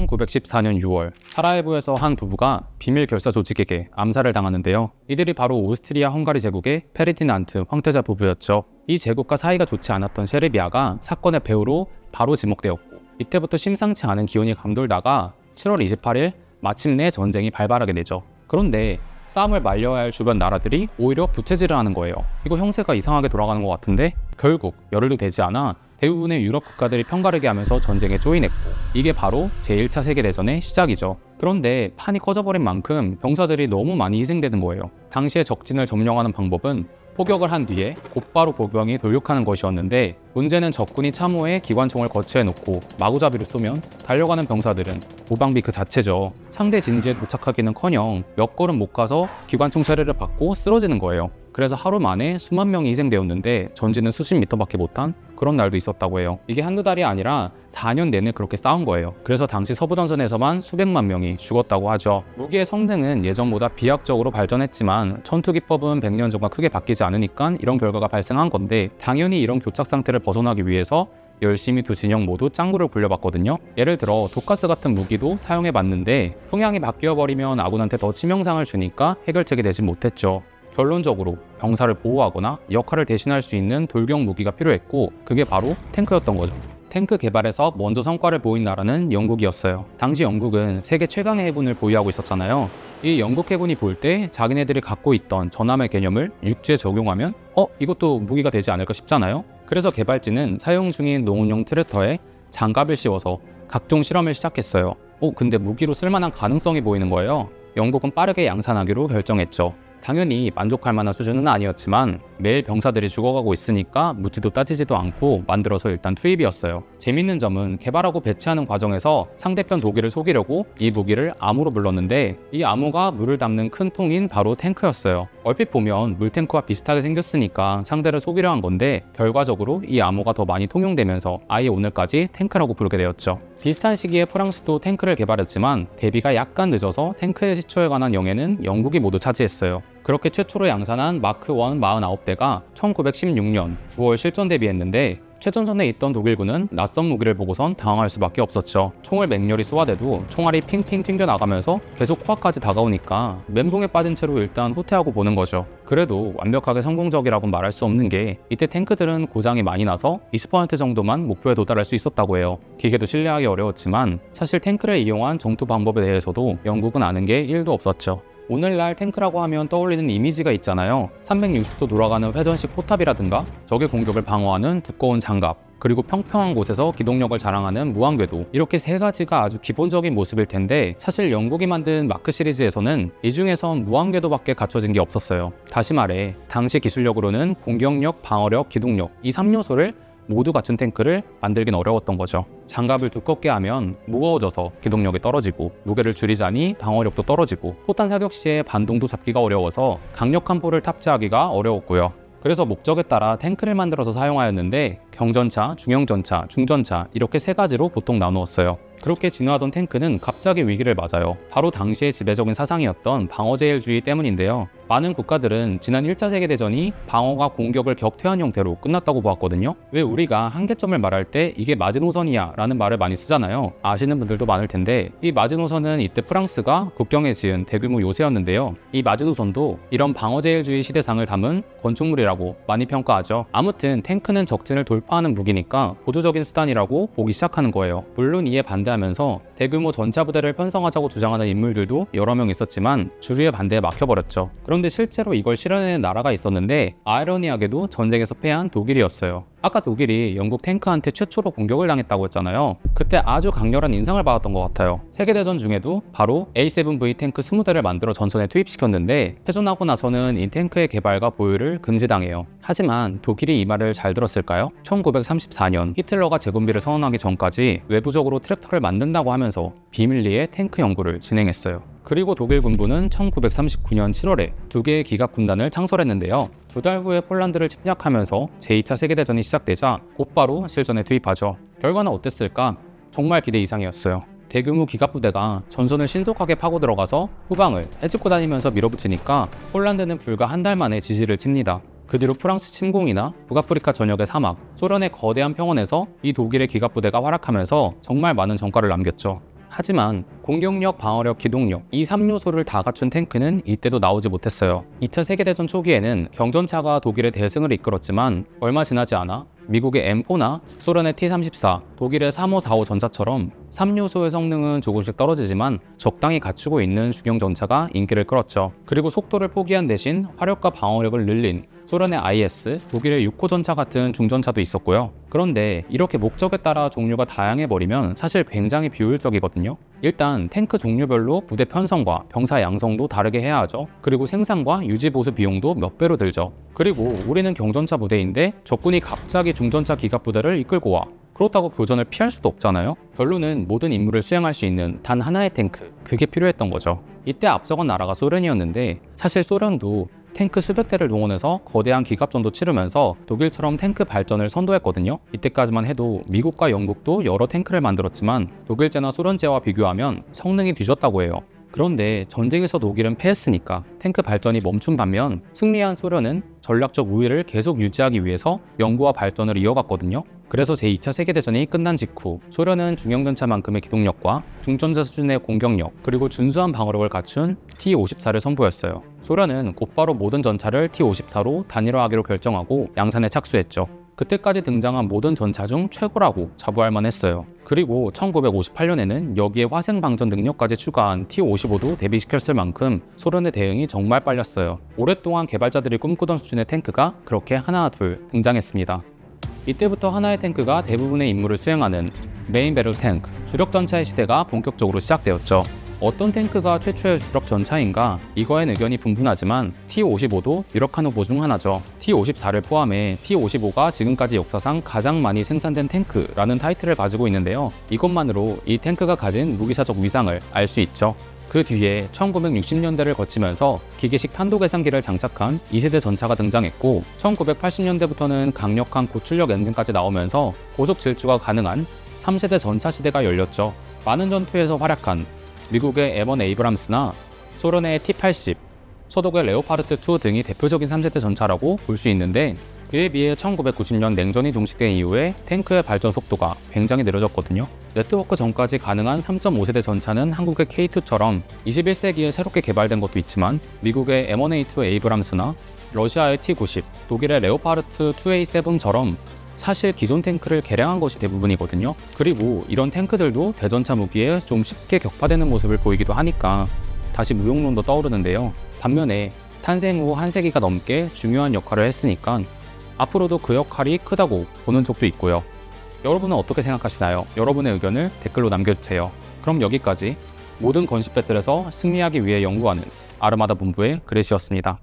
1914년 6월 사라예보에서 한 부부가 비밀 결사 조직에게 암살을 당하는데요. 이들이 바로 오스트리아 헝가리 제국의 페르디난트 황태자 부부였죠. 이 제국과 사이가 좋지 않았던 세르비아가 사건의 배후로 바로 지목되었고, 이때부터 심상치 않은 기온이 감돌다가 7월 28일 마침내 전쟁이 발발하게 되죠. 그런데 싸움을 말려야 할 주변 나라들이 오히려 부채질을 하는 거예요. 이거 형세가 이상하게 돌아가는 것 같은데, 결국 열흘도 되지 않아 대부분의 유럽 국가들이 편가르게 하면서 전쟁에 조인했고, 이게 바로 제1차 세계대전의 시작이죠. 그런데 판이 커져버린 만큼 병사들이 너무 많이 희생되는 거예요. 당시에 적진을 점령하는 방법은 포격을 한 뒤에 곧바로 보병이 돌격하는 것이었는데, 문제는 적군이 참호에 기관총을 거치해놓고 마구잡이로 쏘면 달려가는 병사들은 무방비 그 자체죠. 상대 진지에 도착하기는커녕 몇 걸음 못 가서 기관총 세례를 받고 쓰러지는 거예요. 그래서 하루 만에 수만 명이 희생되었는데 전진은 수십 미터밖에 못한 그런 날도 있었다고 해요. 이게 한두 달이 아니라 4년 내내 그렇게 싸운 거예요. 그래서 당시 서부전선에서만 수백만 명이 죽었다고 하죠. 무기의 성능은 예전보다 비약적으로 발전했지만 전투기법은 100년 전과 크게 바뀌지 않으니까 이런 결과가 발생한 건데, 당연히 이런 교착 상태를 벗어나기 위해서 열심히 두 진영 모두 짱구를 굴려봤거든요. 예를 들어 독가스 같은 무기도 사용해봤는데 풍향이 바뀌어버리면 아군한테 더 치명상을 주니까 해결책이 되지 못했죠. 결론적으로 병사를 보호하거나 역할을 대신할 수 있는 돌격 무기가 필요했고, 그게 바로 탱크였던 거죠. 탱크 개발에서 먼저 성과를 보인 나라는 영국이었어요. 당시 영국은 세계 최강의 해군을 보유하고 있었잖아요. 이 영국 해군이 볼 때 자기네들이 갖고 있던 전함의 개념을 육지에 적용하면 이것도 무기가 되지 않을까 싶잖아요. 그래서 개발진은 사용 중인 농업용 트랙터에 장갑을 씌워서 각종 실험을 시작했어요. 근데 무기로 쓸만한 가능성이 보이는 거예요. 영국은 빠르게 양산하기로 결정했죠. 당연히 만족할 만한 수준은 아니었지만 매일 병사들이 죽어가고 있으니까 묻지도 따지지도 않고 만들어서 일단 투입이었어요. 재밌는 점은 개발하고 배치하는 과정에서 상대편 독일을 속이려고 이 무기를 암호로 불렀는데, 이 암호가 물을 담는 큰 통인 바로 탱크였어요. 얼핏 보면 물탱크와 비슷하게 생겼으니까 상대를 속이려 한 건데, 결과적으로 이 암호가 더 많이 통용되면서 아예 오늘까지 탱크라고 부르게 되었죠. 비슷한 시기에 프랑스도 탱크를 개발했지만 대비가 약간 늦어서 탱크의 시초에 관한 영예는 영국이 모두 차지했어요. 그렇게 최초로 양산한 마크 1 49대가 1916년 9월 실전 데뷔했는데, 최전선에 있던 독일군은 낯선 무기를 보고선 당황할 수밖에 없었죠. 총을 맹렬히 쏘아대도 총알이 핑핑 튕겨나가면서 계속 코앞까지 다가오니까 멘붕에 빠진 채로 일단 후퇴하고 보는 거죠. 그래도 완벽하게 성공적이라고는 말할 수 없는 게, 이때 탱크들은 고장이 많이 나서 20% 정도만 목표에 도달할 수 있었다고 해요. 기계도 신뢰하기 어려웠지만 사실 탱크를 이용한 정투 방법에 대해서도 영국은 아는 게 1도 없었죠. 오늘날 탱크라고 하면 떠올리는 이미지가 있잖아요. 360도 돌아가는 회전식 포탑이라든가 적의 공격을 방어하는 두꺼운 장갑, 그리고 평평한 곳에서 기동력을 자랑하는 무한궤도, 이렇게 세 가지가 아주 기본적인 모습일 텐데, 사실 영국이 만든 마크 시리즈에서는 이 중에선 무한궤도밖에 갖춰진 게 없었어요. 다시 말해 당시 기술력으로는 공격력, 방어력, 기동력, 이 3요소를 모두 갖춘 탱크를 만들긴 어려웠던 거죠. 장갑을 두껍게 하면 무거워져서 기동력이 떨어지고, 무게를 줄이자니 방어력도 떨어지고, 포탄 사격 시에 반동도 잡기가 어려워서 강력한 포를 탑재하기가 어려웠고요. 그래서 목적에 따라 탱크를 만들어서 사용하였는데, 경전차, 중형전차, 중전차 이렇게 세 가지로 보통 나누었어요. 그렇게 진화하던 탱크는 갑자기 위기를 맞아요. 바로 당시의 지배적인 사상이었던 방어제일주의 때문인데요. 많은 국가들은 지난 1차 세계대전이 방어가 공격을 격퇴한 형태로 끝났다고 보았거든요. 왜 우리가 한계점을 말할 때 이게 마지노선이야 라는 말을 많이 쓰잖아요. 아시는 분들도 많을 텐데, 이 마지노선은 이때 프랑스가 국경에 지은 대규모 요새였는데요. 이 마지노선도 이런 방어제일주의 시대상을 담은 건축물이라고 많이 평가하죠. 아무튼 탱크는 적진을 돌파하는 무기니까 보조적인 수단이라고 보기 시작하는 거예요. 물론 이에 반대하면서 대규모 전차 부대를 편성하자고 주장하는 인물들도 여러 명 있었지만 주류의 반대에 막혀버렸죠. 그런데 실제로 이걸 실현해낸 나라가 있었는데, 아이러니하게도 전쟁에서 패한 독일이었어요. 아까 독일이 영국 탱크한테 최초로 공격을 당했다고 했잖아요. 그때 아주 강렬한 인상을 받았던 것 같아요. 세계대전 중에도 바로 A7V 탱크 20대를 만들어 전선에 투입시켰는데, 패전하고 나서는 이 탱크의 개발과 보유를 금지당해요. 하지만 독일이 이 말을 잘 들었을까요? 1934년 히틀러가 재건비를 선언하기 전까지 외부적으로 트랙터를 만든다고 하면서 비밀리에 탱크 연구를 진행했어요. 그리고 독일 군부는 1939년 7월에 2개의 기갑 군단을 창설했는데요. 2달 후에 폴란드를 침략하면서 제2차 세계대전이 시작되자 곧바로 실전에 투입하죠. 결과는 어땠을까? 정말 기대 이상이었어요. 대규모 기갑부대가 전선을 신속하게 파고 들어가서 후방을 헤집고 다니면서 밀어붙이니까 폴란드는 불과 한 달 만에 지지를 칩니다. 그 뒤로 프랑스 침공이나 북아프리카 전역의 사막, 소련의 거대한 평원에서 이 독일의 기갑부대가 활약하면서 정말 많은 전과를 남겼죠. 하지만 공격력, 방어력, 기동력 이 3요소를 다 갖춘 탱크는 이때도 나오지 못했어요. 2차 세계대전 초기에는 경전차가 독일의 대승을 이끌었지만 얼마 지나지 않아 미국의 M4나 소련의 T-34, 독일의 3545 전차처럼 3요소의 성능은 조금씩 떨어지지만 적당히 갖추고 있는 중형 전차가 인기를 끌었죠. 그리고 속도를 포기한 대신 화력과 방어력을 늘린 소련의 IS, 독일의 6호 전차 같은 중전차도 있었고요. 그런데 이렇게 목적에 따라 종류가 다양해버리면 사실 굉장히 비효율적이거든요. 일단 탱크 종류별로 부대 편성과 병사 양성도 다르게 해야 하죠. 그리고 생산과 유지 보수 비용도 몇 배로 들죠. 그리고 우리는 경전차 부대인데 적군이 갑자기 중전차 기갑부대를 이끌고 와. 그렇다고 교전을 피할 수도 없잖아요. 결론은 모든 임무를 수행할 수 있는 단 하나의 탱크, 그게 필요했던 거죠. 이때 앞서간 나라가 소련이었는데 사실 소련도 탱크 수백 대를 동원해서 거대한 기갑전도 치르면서 독일처럼 탱크 발전을 선도했거든요. 이때까지만 해도 미국과 영국도 여러 탱크를 만들었지만 독일제나 소련제와 비교하면 성능이 뒤졌다고 해요. 그런데 전쟁에서 독일은 패했으니까 탱크 발전이 멈춘 반면 승리한 소련은 전략적 우위를 계속 유지하기 위해서 연구와 발전을 이어갔거든요. 그래서 제2차 세계대전이 끝난 직후 소련은 중형전차만큼의 기동력과 중전차 수준의 공격력 그리고 준수한 방어력을 갖춘 T-54를 선보였어요. 소련은 곧바로 모든 전차를 T-54로 단일화하기로 결정하고 양산에 착수했죠. 그때까지 등장한 모든 전차 중 최고라고 자부할 만했어요. 그리고 1958년에는 여기에 화생 방전 능력까지 추가한 T-55도 대비시켰을 만큼 소련의 대응이 정말 빨랐어요. 오랫동안 개발자들이 꿈꾸던 수준의 탱크가 그렇게 하나 둘 등장했습니다. 이때부터 하나의 탱크가 대부분의 임무를 수행하는 메인 배럴 탱크, 주력 전차의 시대가 본격적으로 시작되었죠. 어떤 탱크가 최초의 주력 전차인가? 이거엔 의견이 분분하지만 T-55도 유력한 후보 중 하나죠. T-54를 포함해 T-55가 지금까지 역사상 가장 많이 생산된 탱크라는 타이틀을 가지고 있는데요. 이것만으로 이 탱크가 가진 무기사적 위상을 알 수 있죠. 그 뒤에 1960년대를 거치면서 기계식 탄도계산기를 장착한 2세대 전차가 등장했고 1980년대부터는 강력한 고출력 엔진까지 나오면서 고속 질주가 가능한 3세대 전차 시대가 열렸죠. 많은 전투에서 활약한 미국의 M1 에이브람스나 소련의 T-80, 소독의 레오파르트2 등이 대표적인 3세대 전차라고 볼 수 있는데 그에 비해 1990년 냉전이 종식된 이후에 탱크의 발전 속도가 굉장히 느려졌거든요. 네트워크 전까지 가능한 3.5세대 전차는 한국의 K2처럼 21세기에 새롭게 개발된 것도 있지만 미국의 M1A2 에이브람스나 러시아의 T-90, 독일의 레오파르트 2A7처럼 사실 기존 탱크를 개량한 것이 대부분이거든요. 그리고 이런 탱크들도 대전차 무기에 좀 쉽게 격파되는 모습을 보이기도 하니까 다시 무용론도 떠오르는데요. 반면에 탄생 후 한 세기가 넘게 중요한 역할을 했으니까 앞으로도 그 역할이 크다고 보는 쪽도 있고요. 여러분은 어떻게 생각하시나요? 여러분의 의견을 댓글로 남겨주세요. 그럼 여기까지 모든 건식 배틀에서 승리하기 위해 연구하는 아르마다 본부의 그레시였습니다.